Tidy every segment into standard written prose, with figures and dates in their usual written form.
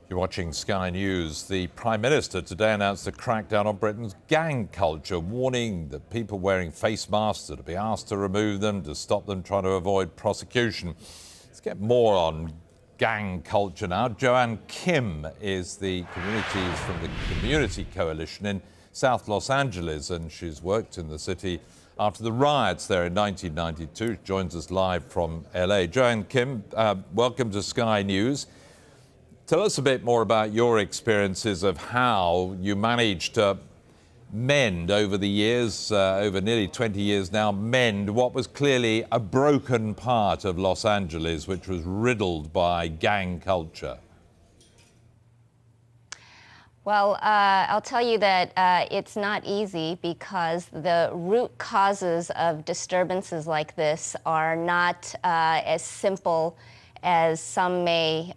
You're watching Sky News. The Prime Minister today announced a crackdown on Britain's gang culture, warning that people wearing face masks are to be asked to remove them to stop them trying to avoid prosecution. Let's get more on gang culture now. Joanne Kim is from the Community Coalition in South Los Angeles, and she's worked in the city after the riots there in 1992. She joins us live from LA. Joanne Kim, welcome to Sky News. Tell us a bit more about your experiences of how you managed to mend over the years, over nearly 20 years now, mend what was clearly a broken part of Los Angeles, which was riddled by gang culture. Well, I'll tell you that it's not easy because the root causes of disturbances like this are not as simple as some may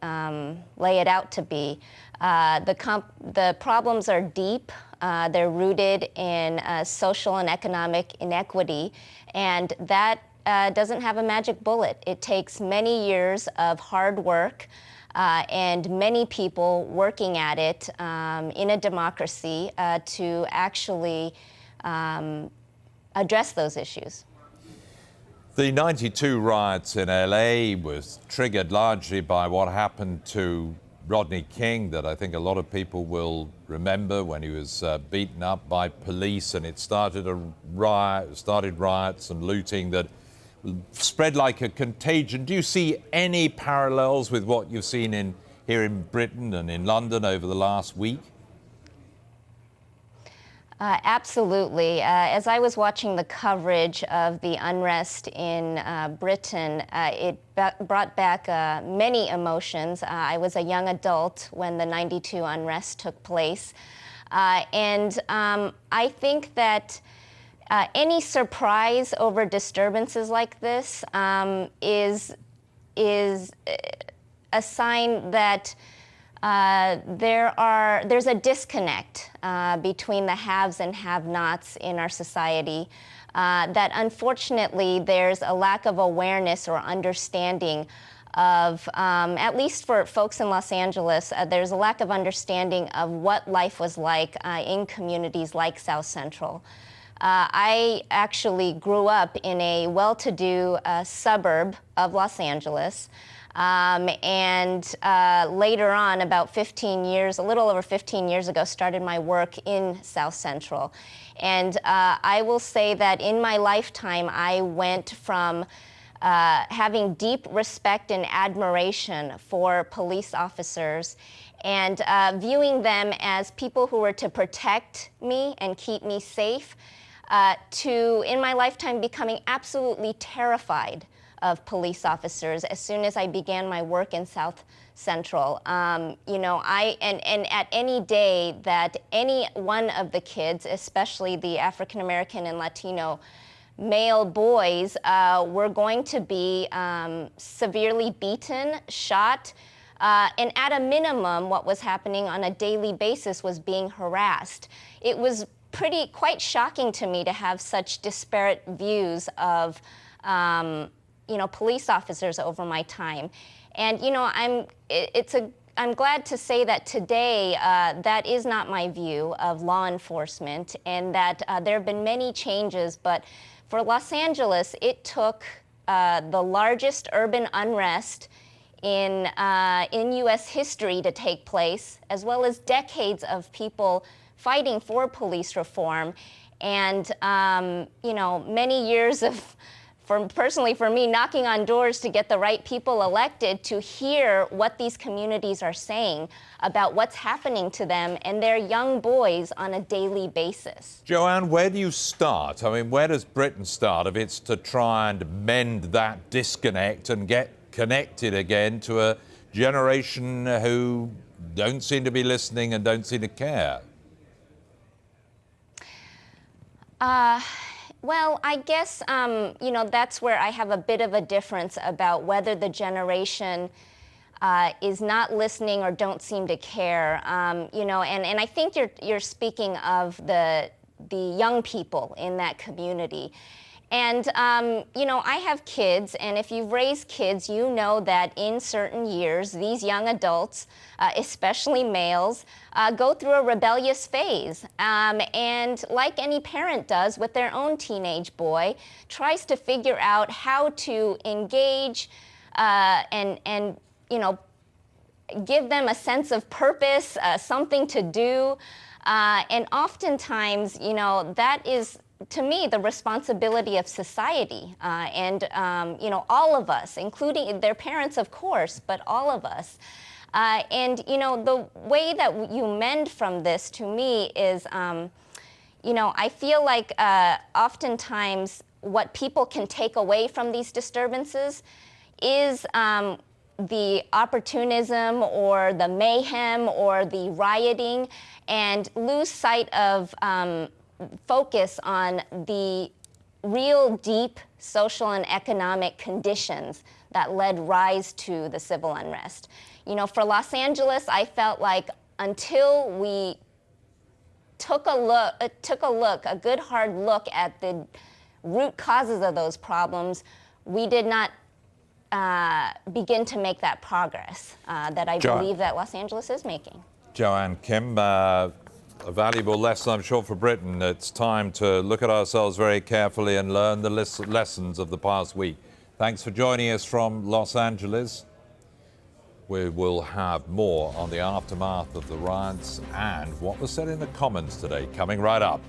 lay it out to be. The problems are deep. They're rooted in social and economic inequity, and that doesn't have a magic bullet. It takes many years of hard work and many people working at it in a democracy to actually address those issues. The 92 riots in LA was triggered largely by what happened to Rodney King, that I think a lot of people will remember, when he was beaten up by police, and it started riots and looting that spread like a contagion. Do you see any parallels with what you've seen here in Britain and in London over the last week? Absolutely. As I was watching the coverage of the unrest in Britain, it brought back many emotions. I was a young adult when the 92 unrest took place. And I think that any surprise over disturbances like this is a sign that there's a disconnect between the haves and have-nots in our society, that unfortunately there's a lack of awareness or understanding of, at least for folks in Los Angeles, there's a lack of understanding of what life was like in communities like South Central. I actually grew up in a well-to-do suburb of Los Angeles. And later on, about 15 years, a little over 15 years ago, started my work in South Central. And I will say that in my lifetime, I went from having deep respect and admiration for police officers and viewing them as people who were to protect me and keep me safe, to, in my lifetime, becoming absolutely terrified of police officers as soon as I began my work in South Central. You know, and at any day that any one of the kids, especially the African American and Latino male boys, were going to be severely beaten, shot, and at a minimum, what was happening on a daily basis was being harassed. It was quite shocking to me to have such disparate views of police officers over my time. And, you know, I'm glad to say that today that is not my view of law enforcement, and that there have been many changes, but for Los Angeles, it took the largest urban unrest in U.S. history to take place, as well as decades of people fighting for police reform, and many years of, personally for me, knocking on doors to get the right people elected to hear what these communities are saying about what's happening to them and their young boys on a daily basis. Joanne, where do you start? I mean, where does Britain start if it's to try and mend that disconnect and get connected again to a generation who don't seem to be listening and don't seem to care? Well, I guess, that's where I have a bit of a difference about whether the generation is not listening or don't seem to care. And I think you're speaking of the young people in that community. And, you know, I have kids, and if you've raised kids, you know that in certain years, these young adults, especially males, go through a rebellious phase. And like any parent does with their own teenage boy, tries to figure out how to engage and you know, give them a sense of purpose, something to do. And oftentimes, you know, that is, to me, the responsibility of society and, you know, all of us, including their parents, of course, but all of us. And, you know, the way that you mend from this, to me, is, you know, I feel like oftentimes what people can take away from these disturbances is the opportunism or the mayhem or the rioting, and lose sight of focus on the real deep social and economic conditions that led rise to the civil unrest. You know, for Los Angeles, I felt like until we took a good hard look at the root causes of those problems, we did not begin to make that progress that I believe that Los Angeles is making. Joanne Kim, a valuable lesson, I'm sure, for Britain. It's time to look at ourselves very carefully and learn the lessons of the past week. Thanks for joining us from Los Angeles. We will have more on the aftermath of the riots and what was said in the Commons today, coming right up.